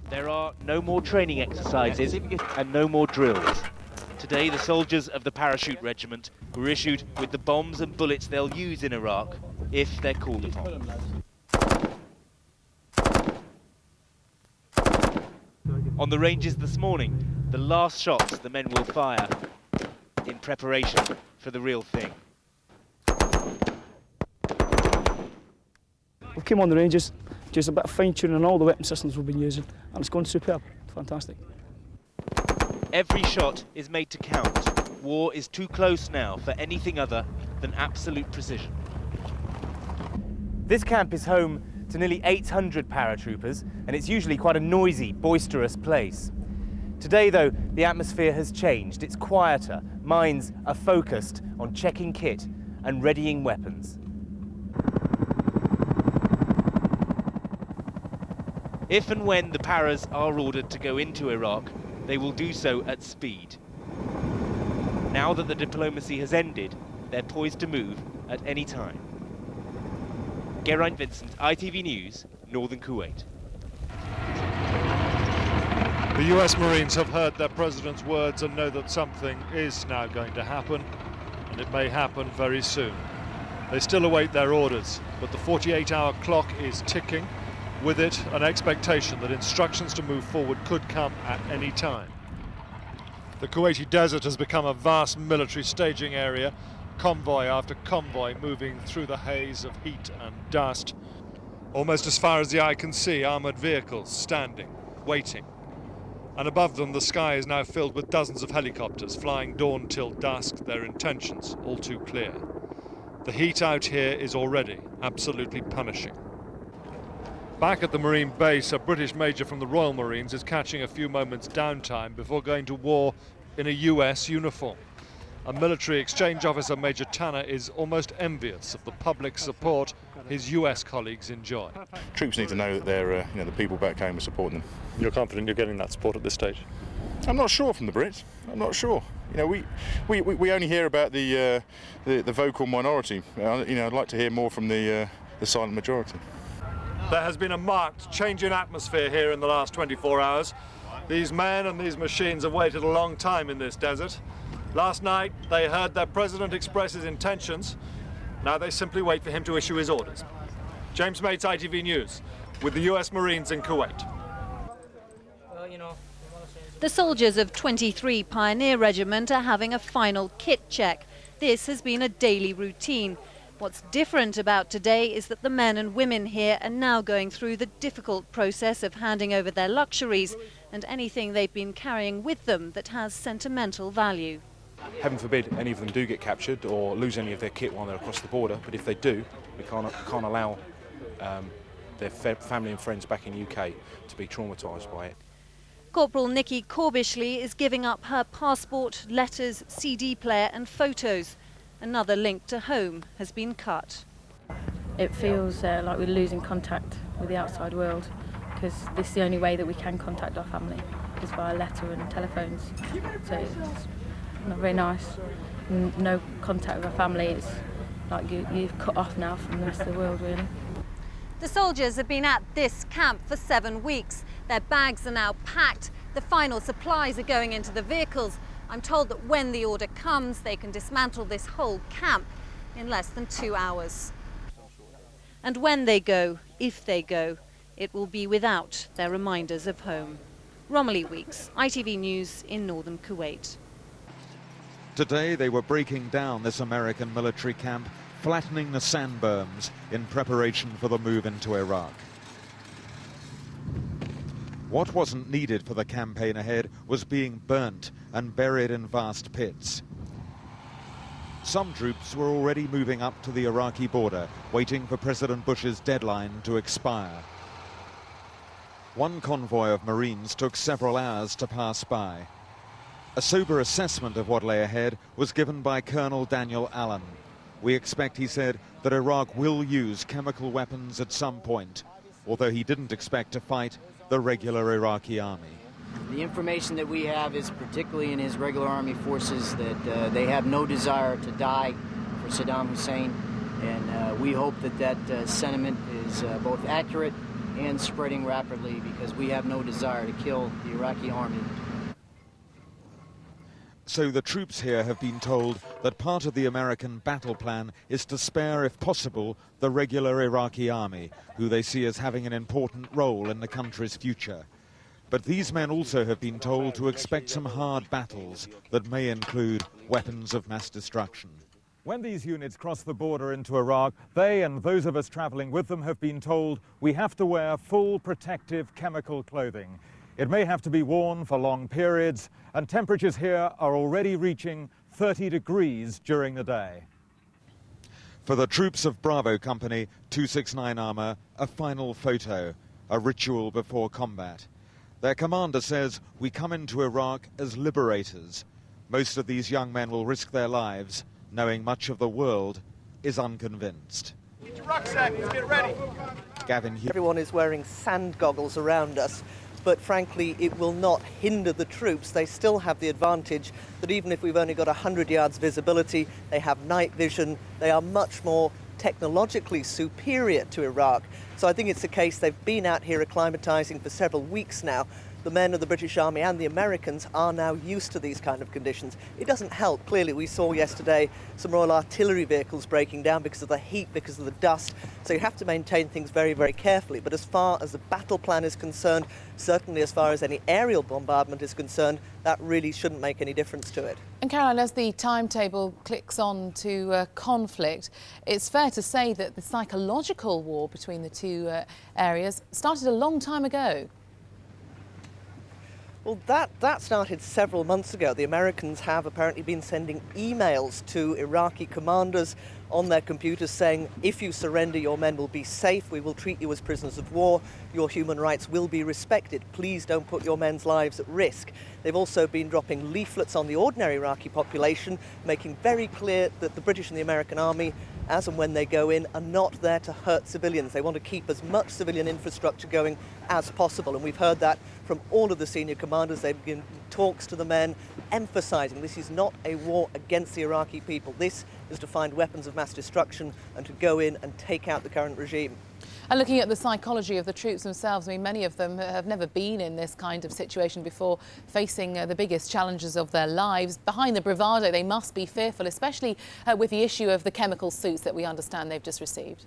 There are no more training exercises and no more drills. Today, the soldiers of the parachute regiment were issued with the bombs and bullets they'll use in Iraq if they're called upon. On the ranges this morning, the last shots the men will fire in preparation for the real thing. We came on the ranges, just a bit of fine-tuning on all the weapon systems we've been using, and it's going superb. Fantastic. Every shot is made to count. War is too close now for anything other than absolute precision. This camp is home to nearly 800 paratroopers, and it's usually quite a noisy, boisterous place. Today, though, the atmosphere has changed. It's quieter. Minds are focused on checking kit and readying weapons. If and when the paras are ordered to go into Iraq, they will do so at speed. Now that the diplomacy has ended, they're poised to move at any time. Geraint Vincent, ITV News, Northern Kuwait. The US Marines have heard their president's words and know that something is now going to happen, and it may happen very soon. They still await their orders, but the 48-hour clock is ticking. With it, an expectation that instructions to move forward could come at any time. The Kuwaiti desert has become a vast military staging area, convoy after convoy moving through the haze of heat and dust. Almost as far as the eye can see, armoured vehicles standing, waiting. And above them, the sky is now filled with dozens of helicopters flying dawn till dusk, their intentions all too clear. The heat out here is already absolutely punishing. Back at the Marine base, a British major from the Royal Marines is catching a few moments downtime before going to war in a US uniform. A military exchange officer, Major Tanner, is almost envious of the public support his US colleagues enjoy. Troops need to know that they're, the people back home are supporting them. You're confident you're getting that support at this stage? I'm not sure from the Brits. I'm not sure. We only hear about the vocal minority. I'd like to hear more from the silent majority. There has been a marked change in atmosphere here in the last 24 hours. These men and these machines have waited a long time in this desert. Last night, they heard their president express his intentions. Now they simply wait for him to issue his orders. James Mates, ITV News, with the US Marines in Kuwait. The soldiers of 23 Pioneer Regiment are having a final kit check. This has been a daily routine. What's different about today is that the men and women here are now going through the difficult process of handing over their luxuries and anything they've been carrying with them that has sentimental value. Heaven forbid any of them do get captured or lose any of their kit while they're across the border, but if they do, we can't allow their family and friends back in the UK to be traumatised by it. Corporal Nikki Corbishley is giving up her passport, letters, CD player and photos. Another link to home has been cut. It feels like we're losing contact with the outside world because this is the only way that we can contact our family is via letter and telephones. So it's not very nice. No contact with our family. It's like you're cut off now from the rest of the world, really. The soldiers have been at this camp for 7 weeks. Their bags are now packed. The final supplies are going into the vehicles. I'm told that when the order comes, they can dismantle this whole camp in less than 2 hours. And when they go, if they go, it will be without their reminders of home. Romilly Weeks, ITV News in northern Kuwait. Today they were breaking down this American military camp, flattening the sandberms in preparation for the move into Iraq. What wasn't needed for the campaign ahead was being burnt and buried in vast pits. Some troops were already moving up to the Iraqi border, waiting for President Bush's deadline to expire. One convoy of Marines took several hours to pass by. A sober assessment of what lay ahead was given by Colonel Daniel Allen. We expect, he said, that Iraq will use chemical weapons at some point, although he didn't expect to fight the regular Iraqi army. The information that we have is, particularly in his regular army forces, that they have no desire to die for Saddam Hussein, and we hope that that sentiment is both accurate and spreading rapidly because we have no desire to kill the Iraqi army. So the troops here have been told that part of the American battle plan is to spare, if possible, the regular Iraqi army, who they see as having an important role in the country's future. But these men also have been told to expect some hard battles that may include weapons of mass destruction. When these units cross the border into Iraq, they and those of us traveling with them have been told we have to wear full protective chemical clothing. It may have to be worn for long periods, and temperatures here are already reaching 30 degrees during the day. For the troops of Bravo Company 269 Armour, a final photo, a ritual before combat. Their commander says, "We come into Iraq as liberators." Most of these young men will risk their lives, knowing much of the world is unconvinced. Get your rucksack, let's get ready. Gavin Hughes. Everyone is wearing sand goggles around us, but frankly it will not hinder the troops. They still have the advantage that even if we've only got 100 yards visibility, they have night vision, they are much more technologically superior to Iraq. So I think it's a case they've been out here acclimatizing for several weeks now. The men of the British Army and the Americans are now used to these kind of conditions. It doesn't help. Clearly, we saw yesterday some Royal Artillery vehicles breaking down because of the heat, because of the dust. So you have to maintain things very, very carefully. But as far as the battle plan is concerned, certainly as far as any aerial bombardment is concerned, that really shouldn't make any difference to it. And Caroline, as the timetable clicks on to conflict, it's fair to say that the psychological war between the two areas started a long time ago. Well, that started several months ago. The Americans have apparently been sending emails to Iraqi commanders on their computers saying, if you surrender, your men will be safe, we will treat you as prisoners of war, your human rights will be respected, please don't put your men's lives at risk. They've also been dropping leaflets on the ordinary Iraqi population, making very clear that the British and the American army, as and when they go in, are not there to hurt civilians. They want to keep as much civilian infrastructure going as possible, and we've heard that from all of the senior commanders. They've given talks to the men, emphasizing this is not a war against the Iraqi people. This is to find weapons of mass destruction and to go in and take out the current regime. And looking at the psychology of the troops themselves, I mean, many of them have never been in this kind of situation before, facing the biggest challenges of their lives. Behind the bravado, they must be fearful, especially with the issue of the chemical suits that we understand they've just received.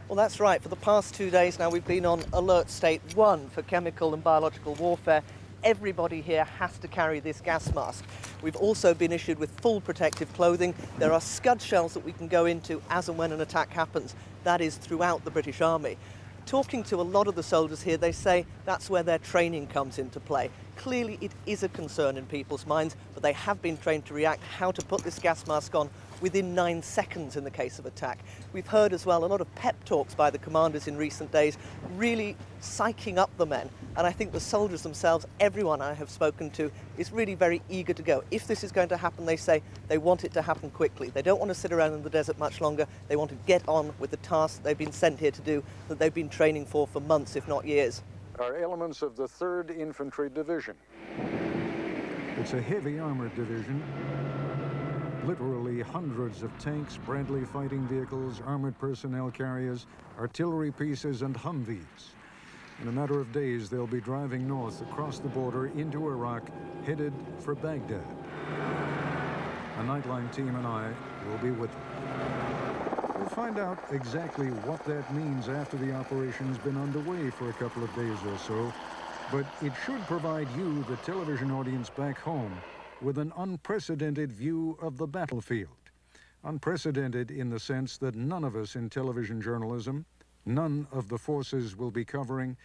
Well, that's right. For the past 2 days now, we've been on alert state 1 for chemical and biological warfare. Everybody here has to carry this gas mask. We've also been issued with full protective clothing. There are scud shells that we can go into as and when an attack happens. That is throughout the British Army. Talking to a lot of the soldiers here, they say that's where their training comes into play. Clearly, it is a concern in people's minds, but they have been trained to react, how to put this gas mask on within 9 seconds in the case of attack. We've heard as well a lot of pep talks by the commanders in recent days, really psyching up the men. And I think the soldiers themselves, everyone I have spoken to, is really very eager to go. If this is going to happen, they say they want it to happen quickly. They don't want to sit around in the desert much longer. They want to get on with the task they've been sent here to do, that they've been training for months, if not years. Are elements of the 3rd Infantry Division. It's a heavy armored division. Literally hundreds of tanks, Bradley fighting vehicles, armored personnel carriers, artillery pieces, and Humvees. In a matter of days, they'll be driving north across the border into Iraq, headed for Baghdad. A Nightline team and I will be with them. We'll find out exactly what that means after the operation's been underway for a couple of days or so, but it should provide you, the television audience back home, with an unprecedented view of the battlefield. Unprecedented in the sense that none of us in television journalism, none of the forces we'll be covering,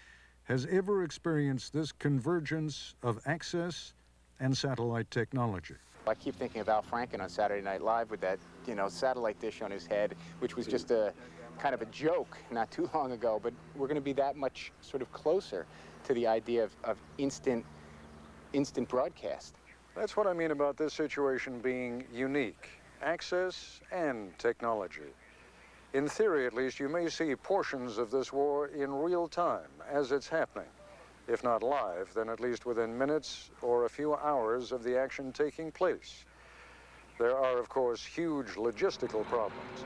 has ever experienced this convergence of access and satellite technology. I keep thinking about Franken on Saturday Night Live with that, satellite dish on his head, which was just a kind of a joke not too long ago, but we're going to be that much sort of closer to the idea of instant broadcast. That's what I mean about this situation being unique. Access and technology. In theory, at least, you may see portions of this war in real time as it's happening. If not live, then at least within minutes or a few hours of the action taking place. There are, of course, huge logistical problems.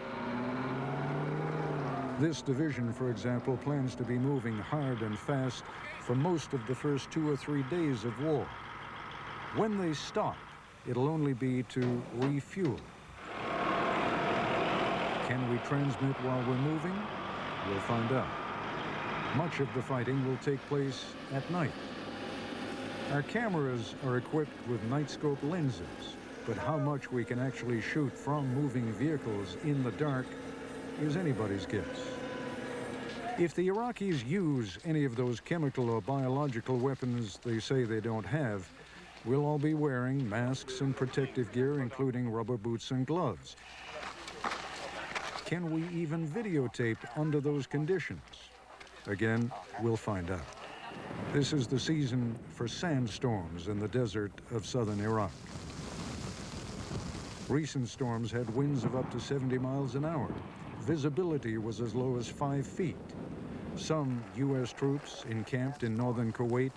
This division, for example, plans to be moving hard and fast for most of the first 2 or 3 days of war. When they stop, it'll only be to refuel. Can we transmit while we're moving? We'll find out. Much of the fighting will take place at night. Our cameras are equipped with night scope lenses, but how much we can actually shoot from moving vehicles in the dark is anybody's guess. If the Iraqis use any of those chemical or biological weapons they say they don't have, we'll all be wearing masks and protective gear, including rubber boots and gloves. Can we even videotape under those conditions? Again, we'll find out. This is the season for sandstorms in the desert of southern Iraq. Recent storms had winds of up to 70 miles an hour. Visibility was as low as 5 feet. Some U.S. troops encamped in northern Kuwait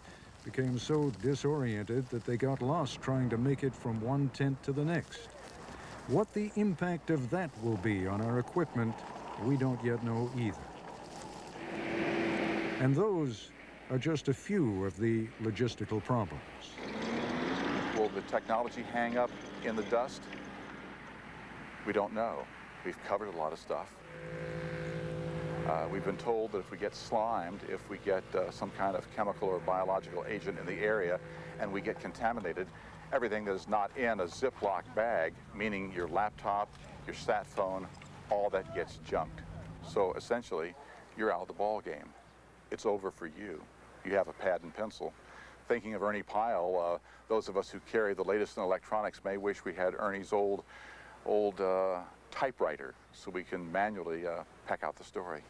became so disoriented that they got lost trying to make it from one tent to the next. What the impact of that will be on our equipment, we don't yet know either. And those are just a few of the logistical problems. Will the technology hang up in the dust? We don't know. We've covered a lot of stuff. We've been told that if we get slimed, if we get some kind of chemical or biological agent in the area and we get contaminated, everything that is not in a Ziploc bag, meaning your laptop, your sat phone, all that gets junked. So essentially, you're out of the ball game. It's over for you. You have a pad and pencil. Thinking of Ernie Pyle, those of us who carry the latest in electronics may wish we had Ernie's old typewriter so we can manually peck out the story.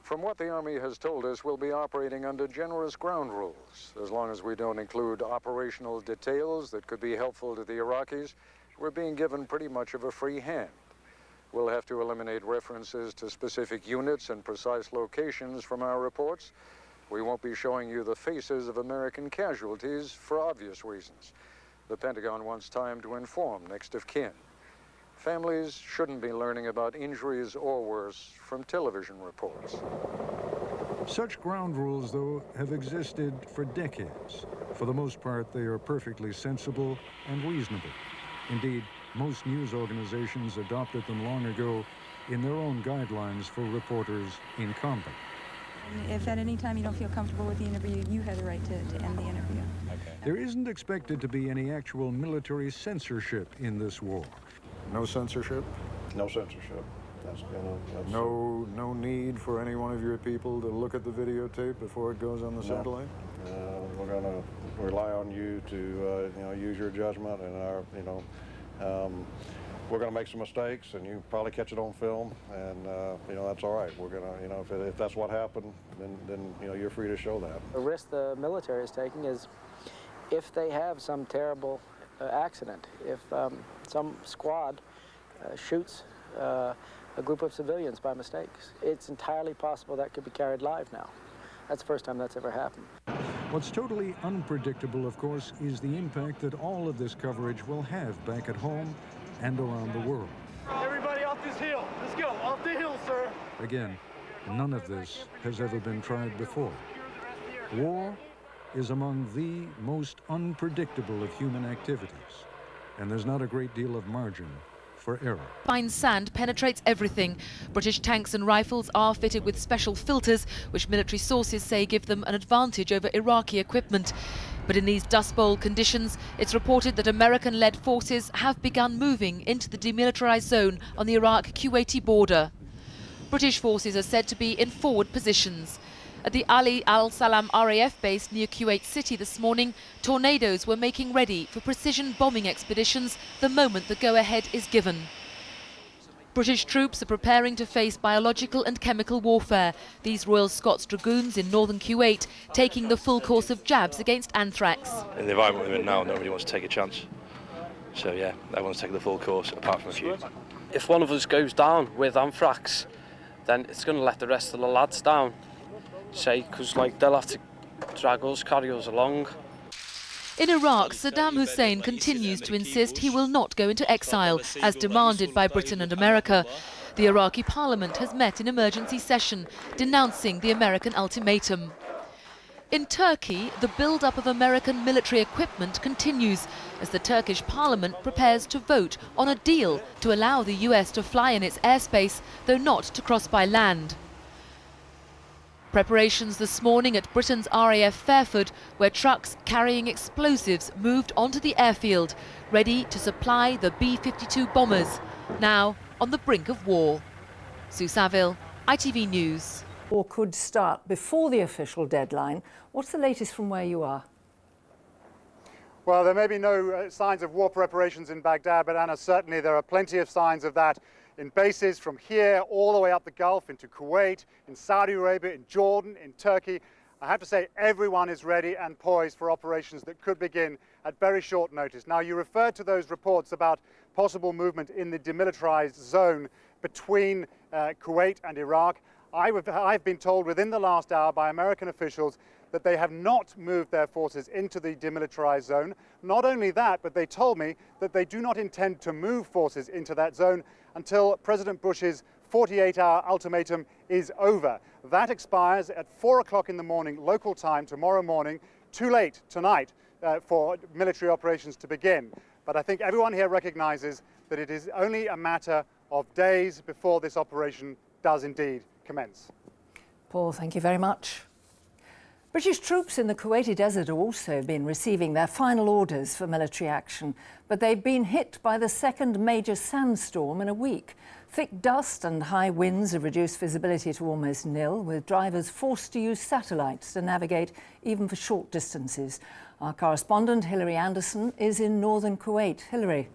From what the Army has told us, we'll be operating under generous ground rules. As long as we don't include operational details that could be helpful to the Iraqis, we're being given pretty much of a free hand. We'll have to eliminate references to specific units and precise locations from our reports. We won't be showing you the faces of American casualties for obvious reasons. The Pentagon wants time to inform next of kin. Families shouldn't be learning about injuries or worse from television reports. Such ground rules, though, have existed for decades. For the most part, they are perfectly sensible and reasonable. Indeed, most news organizations adopted them long ago in their own guidelines for reporters in combat. If at any time you don't feel comfortable with the interview, you have the right to end the interview. Okay. There isn't expected to be any actual military censorship in this war. No censorship? No censorship. No need for any one of your people to look at the videotape before it goes on the satellite? We're going to rely on you to use your judgment, and we're going to make some mistakes, and you probably catch it on film, and that's all right. We're going to, if that's what happened, then you're free to show that. The risk the military is taking is if they have some terrible accident, if some squad shoots a group of civilians by mistake, it's entirely possible that could be carried live now. That's the first time that's ever happened. What's totally unpredictable, of course, is the impact that all of this coverage will have back at home and around the world. Everybody off this hill. Let's go. Off the hill, sir. Again, none of this has ever been tried before. War is among the most unpredictable of human activities, and there's not a great deal of margin for error. Fine sand penetrates everything. British tanks and rifles are fitted with special filters, which military sources say give them an advantage over Iraqi equipment. But in these Dust Bowl conditions, it's reported that American-led forces have begun moving into the demilitarized zone on the Iraq-Kuwaiti border. British forces are said to be in forward positions. At the Ali al-Salam RAF base near Kuwait City this morning, tornadoes were making ready for precision bombing expeditions the moment the go-ahead is given. British troops are preparing to face biological and chemical warfare. These Royal Scots Dragoons in northern Kuwait taking the full course of jabs against anthrax. In the environment we're in now, nobody wants to take a chance. So yeah, everyone's taking the full course, apart from a few. If one of us goes down with anthrax, then it's going to let the rest of the lads down. Because they'll have to drag us, carry us along. In Iraq, Saddam Hussein continues to insist he will not go into exile, as demanded by Britain and America. The Iraqi parliament has met in emergency session, denouncing the American ultimatum. In Turkey, the build-up of American military equipment continues as the Turkish parliament prepares to vote on a deal to allow the US to fly in its airspace, though not to cross by land. Preparations this morning at Britain's RAF Fairford, where trucks carrying explosives moved onto the airfield, ready to supply the B-52 bombers, now on the brink of war. Sue Saville, ITV News. War could start before the official deadline. What's the latest from where you are? Well, there may be no signs of war preparations in Baghdad, but Anna, certainly there are plenty of signs of that in bases from here all the way up the Gulf into Kuwait, in Saudi Arabia, in Jordan, in Turkey. I have to say everyone is ready and poised for operations that could begin at very short notice. Now, you referred to those reports about possible movement in the demilitarized zone between Kuwait and Iraq. I've been told within the last hour by American officials that they have not moved their forces into the demilitarized zone. Not only that, but they told me that they do not intend to move forces into that zone until President Bush's 48-hour ultimatum is over. That expires at 4 o'clock in the morning, local time, tomorrow morning. Too late tonight for military operations to begin. But I think everyone here recognizes that it is only a matter of days before this operation does indeed commence. Paul, thank you very much. British troops in the Kuwaiti desert have also been receiving their final orders for military action, but they've been hit by the second major sandstorm in a week. Thick dust and high winds have reduced visibility to almost nil, with drivers forced to use satellites to navigate even for short distances. Our correspondent, Hilary Anderson, is in northern Kuwait. Hilary.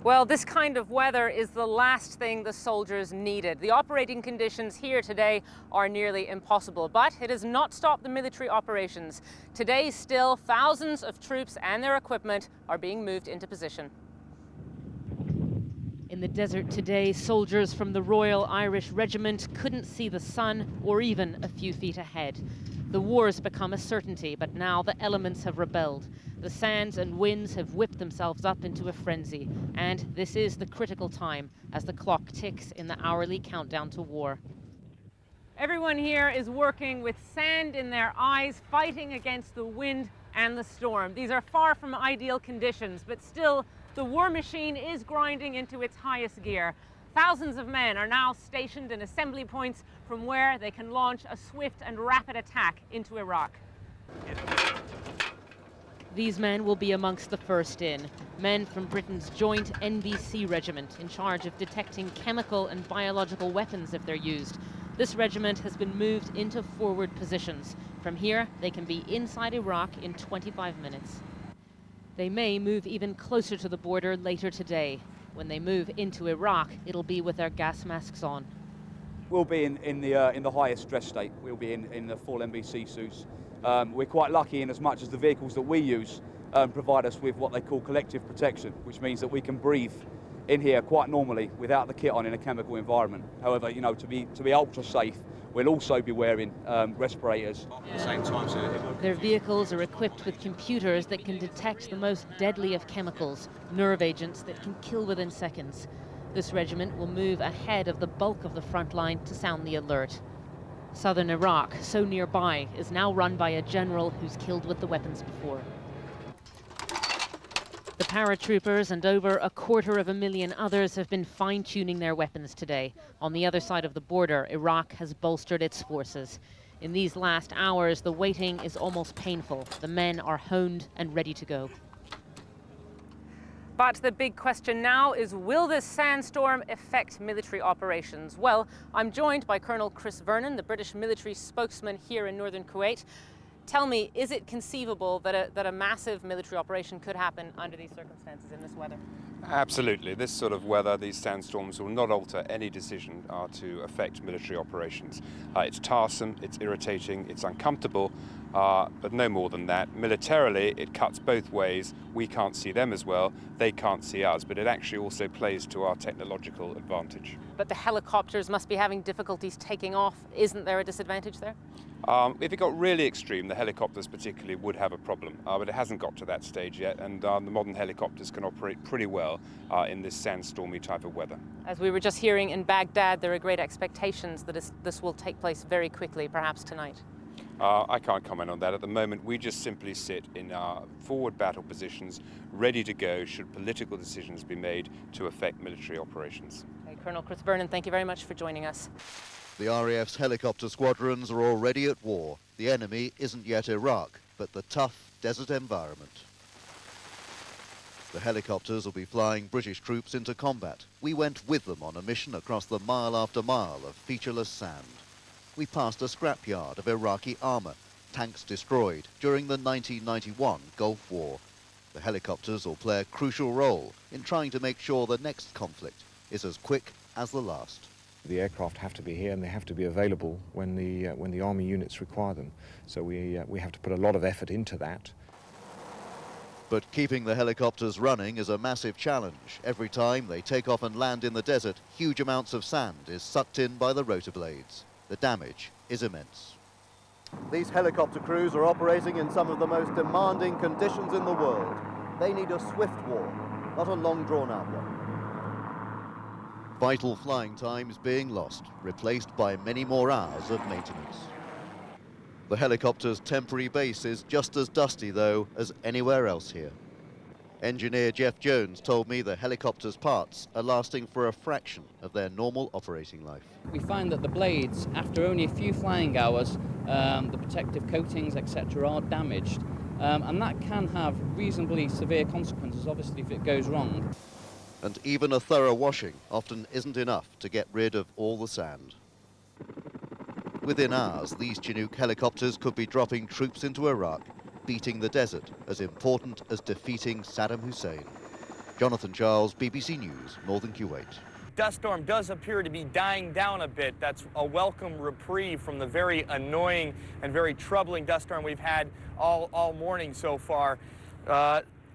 Well, this kind of weather is the last thing the soldiers needed. The operating conditions here today are nearly impossible, but it has not stopped the military operations. Today, still, thousands of troops and their equipment are being moved into position. In the desert today, soldiers from the Royal Irish Regiment couldn't see the sun or even a few feet ahead. The war's become a certainty, but now the elements have rebelled. The sands and winds have whipped themselves up into a frenzy, and this is the critical time as the clock ticks in the hourly countdown to war. Everyone here is working with sand in their eyes, fighting against the wind and the storm. These are far from ideal conditions, but still, the war machine is grinding into its highest gear. Thousands of men are now stationed in assembly points from where they can launch a swift and rapid attack into Iraq. These men will be amongst the first in. Men from Britain's joint NBC regiment in charge of detecting chemical and biological weapons if they're used. This regiment has been moved into forward positions. From here, they can be inside Iraq in 25 minutes. They may move even closer to the border later today. When they move into Iraq, it'll be with their gas masks on. We'll be in the highest stress state. We'll be in the full NBC suits. We're quite lucky in as much as the vehicles that we use provide us with what they call collective protection, which means that we can breathe in here quite normally without the kit on in a chemical environment. However, you know, to be ultra safe, we'll also be wearing respirators at the same time. Their vehicles are equipped with computers that can detect the most deadly of chemicals, nerve agents that can kill within seconds. This regiment will move ahead of the bulk of the front line to sound the alert. Southern Iraq, so nearby, is now run by a general who's killed with the weapons before. The paratroopers and over 250,000 others have been fine-tuning their weapons today. On the other side of the border, Iraq has bolstered its forces. In these last hours, the waiting is almost painful. The men are honed and ready to go. But the big question now is, will this sandstorm affect military operations? Well, I'm joined by Colonel Chris Vernon, the British military spokesman here in northern Kuwait. Tell me, is it conceivable that a massive military operation could happen under these circumstances in this weather? Absolutely. This sort of weather, these sandstorms, will not alter any decision to affect military operations. It's tiresome, it's irritating, it's uncomfortable, but no more than that. Militarily, it cuts both ways. We can't see them as well, they can't see us, but it actually also plays to our technological advantage. But the helicopters must be having difficulties taking off. Isn't there a disadvantage there? If it got really extreme, the helicopters particularly would have a problem, but it hasn't got to that stage yet, and the modern helicopters can operate pretty well in this sandstormy type of weather. As we were just hearing in Baghdad, there are great expectations that this will take place very quickly, perhaps tonight. I can't comment on that at the moment. We just simply sit in our forward battle positions, ready to go should political decisions be made to affect military operations. Okay, Colonel Chris Vernon, thank you very much for joining us. The RAF's helicopter squadrons are already at war. The enemy isn't yet Iraq, but the tough desert environment. The helicopters will be flying British troops into combat. We went with them on a mission across the mile after mile of featureless sand. We passed a scrapyard of Iraqi armour, tanks destroyed during the 1991 Gulf War. The helicopters will play a crucial role in trying to make sure the next conflict is as quick as the last. The aircraft have to be here and they have to be available when the army units require them. So we have to put a lot of effort into that. But keeping the helicopters running is a massive challenge. Every time they take off and land in the desert, huge amounts of sand is sucked in by the rotor blades. The damage is immense. These helicopter crews are operating in some of the most demanding conditions in the world. They need a swift war, not a long drawn-out one. Vital flying time is being lost, replaced by many more hours of maintenance. The helicopter's temporary base is just as dusty, though, as anywhere else here. Engineer Jeff Jones told me the helicopter's parts are lasting for a fraction of their normal operating life. We find that the blades, after only a few flying hours, the protective coatings, etc., are damaged. And that can have reasonably severe consequences, obviously, if it goes wrong. And even a thorough washing often isn't enough to get rid of all the sand. Within hours, these Chinook helicopters could be dropping troops into Iraq, beating the desert, as important as defeating Saddam Hussein. Jonathan Charles, BBC News, Northern Kuwait. Dust storm does appear to be dying down a bit. That's a welcome reprieve from the very annoying and very troubling dust storm we've had all morning so far.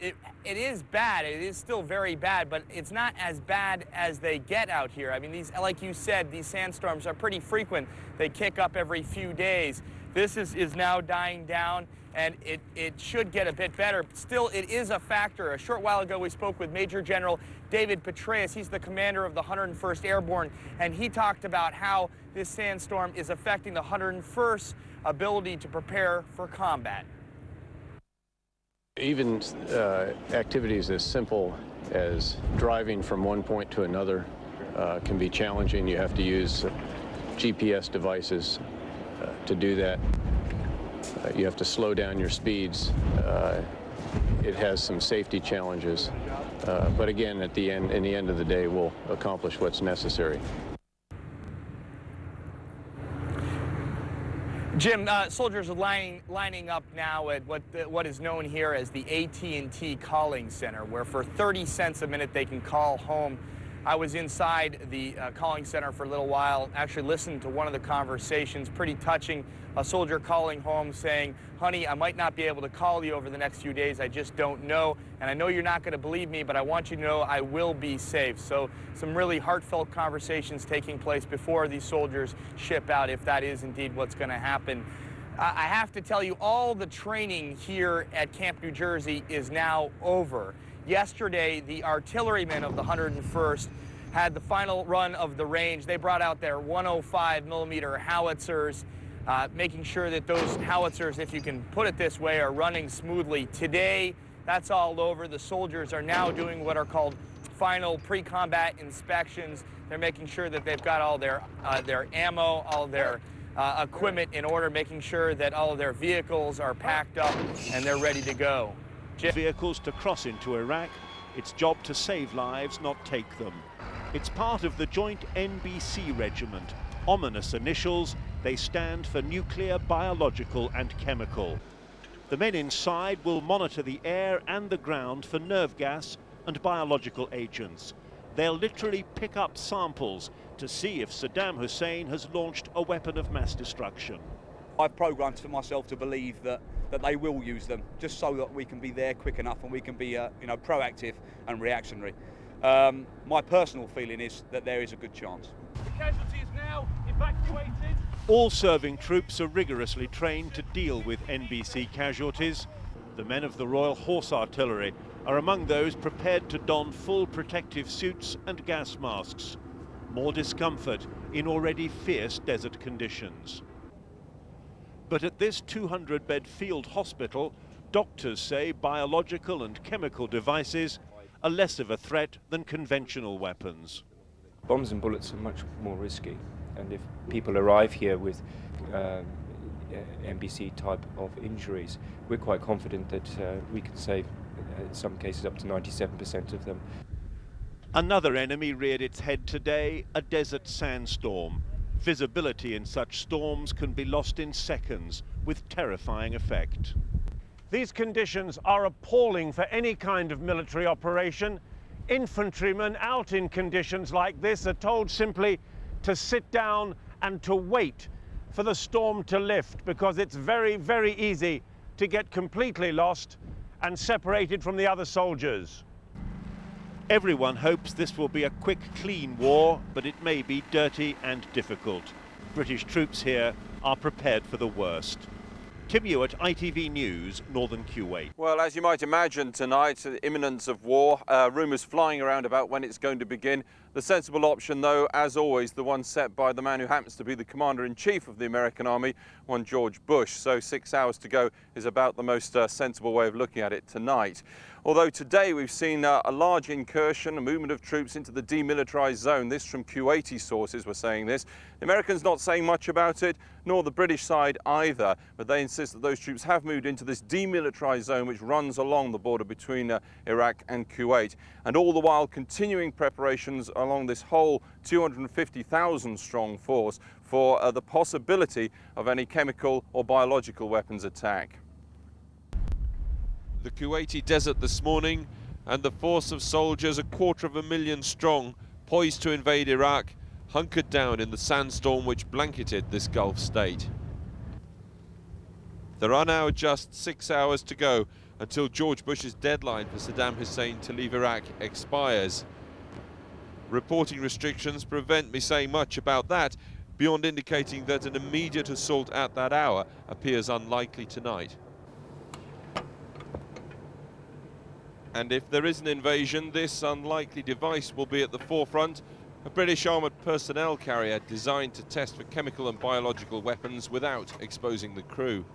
It is bad. It is still very bad, but it's not as bad as they get out here. I mean, these, like you said, these sandstorms are pretty frequent. They kick up every few days. This is now dying down, and it should get a bit better. Still, it is a factor. A short while ago, we spoke with Major General David Petraeus. He's the commander of the 101st Airborne, and he talked about how this sandstorm is affecting the 101st's ability to prepare for combat. Even activities as simple as driving from one point to another can be challenging. You have to use GPS devices to do that. You have to slow down your speeds. It has some safety challenges, but again, in the end of the day, we'll accomplish what's necessary. Jim, soldiers are lining up now at what is known here as the Att Calling Center, where for 30 cents a minute they can call home. I was inside the calling center for a little while, actually listened to one of the conversations, pretty touching. A soldier calling home saying, "Honey, I might not be able to call you over the next few days. I just don't know. And I know you're not going to believe me, but I want you to know I will be safe." So some really heartfelt conversations taking place before these soldiers ship out, if that is indeed what's going to happen. I have to tell you, all the training here at Camp New Jersey is now over. Yesterday, the artillerymen of the 101st had the final run of the range. They brought out their 105mm howitzers, making sure that those howitzers, if you can put it this way, are running smoothly. Today, that's all over. The soldiers are now doing what are called final pre-combat inspections. They're making sure that they've got all their ammo, all their equipment in order, making sure that all of their vehicles are packed up and they're ready to go. Vehicles to cross into Iraq, its job to save lives, not take them. It's part of the joint NBC regiment. Ominous initials, they stand for nuclear, biological and chemical. The men inside will monitor the air and the ground for nerve gas and biological agents. They'll literally pick up samples to see if Saddam Hussein has launched a weapon of mass destruction. I've programmed for myself to believe that they will use them, just so that we can be there quick enough and we can be proactive and reactionary. My personal feeling is that there is a good chance. The casualty is now evacuated. All serving troops are rigorously trained to deal with NBC casualties. The men of the Royal Horse Artillery are among those prepared to don full protective suits and gas masks. More discomfort in already fierce desert conditions. But at this 200-bed field hospital, doctors say biological and chemical devices are less of a threat than conventional weapons. Bombs and bullets are much more risky, and if people arrive here with NBC type of injuries, we're quite confident that we can save, in some cases, up to 97% of them. Another enemy reared its head today, a desert sandstorm. Visibility in such storms can be lost in seconds, with terrifying effect. These conditions are appalling for any kind of military operation. Infantrymen out in conditions like this are told simply to sit down and to wait for the storm to lift, because it's very, very easy to get completely lost and separated from the other soldiers. Everyone hopes this will be a quick, clean war, but it may be dirty and difficult. British troops here are prepared for the worst. Tim Ewart, ITV News, Northern Kuwait. Well, as you might imagine tonight, the imminence of war, rumours flying around about when it's going to begin. The sensible option, though, as always, the one set by the man who happens to be the Commander-in-Chief of the American Army, one George Bush. So 6 hours to go is about the most sensible way of looking at it tonight. Although today we've seen a large incursion, a movement of troops into the demilitarized zone. This from Kuwaiti sources were saying this. The Americans not saying much about it, nor the British side either, but they insist that those troops have moved into this demilitarized zone which runs along the border between Iraq and Kuwait. And all the while continuing preparations along this whole 250,000 strong force for the possibility of any chemical or biological weapons attack. The Kuwaiti desert this morning, and the force of soldiers, 250,000 strong, poised to invade Iraq, hunkered down in the sandstorm which blanketed this Gulf state. There are now just 6 hours to go until George Bush's deadline for Saddam Hussein to leave Iraq expires. Reporting restrictions prevent me saying much about that, beyond indicating that an immediate assault at that hour appears unlikely tonight. And if there is an invasion, this unlikely device will be at the forefront, a British armoured personnel carrier designed to test for chemical and biological weapons without exposing the crew.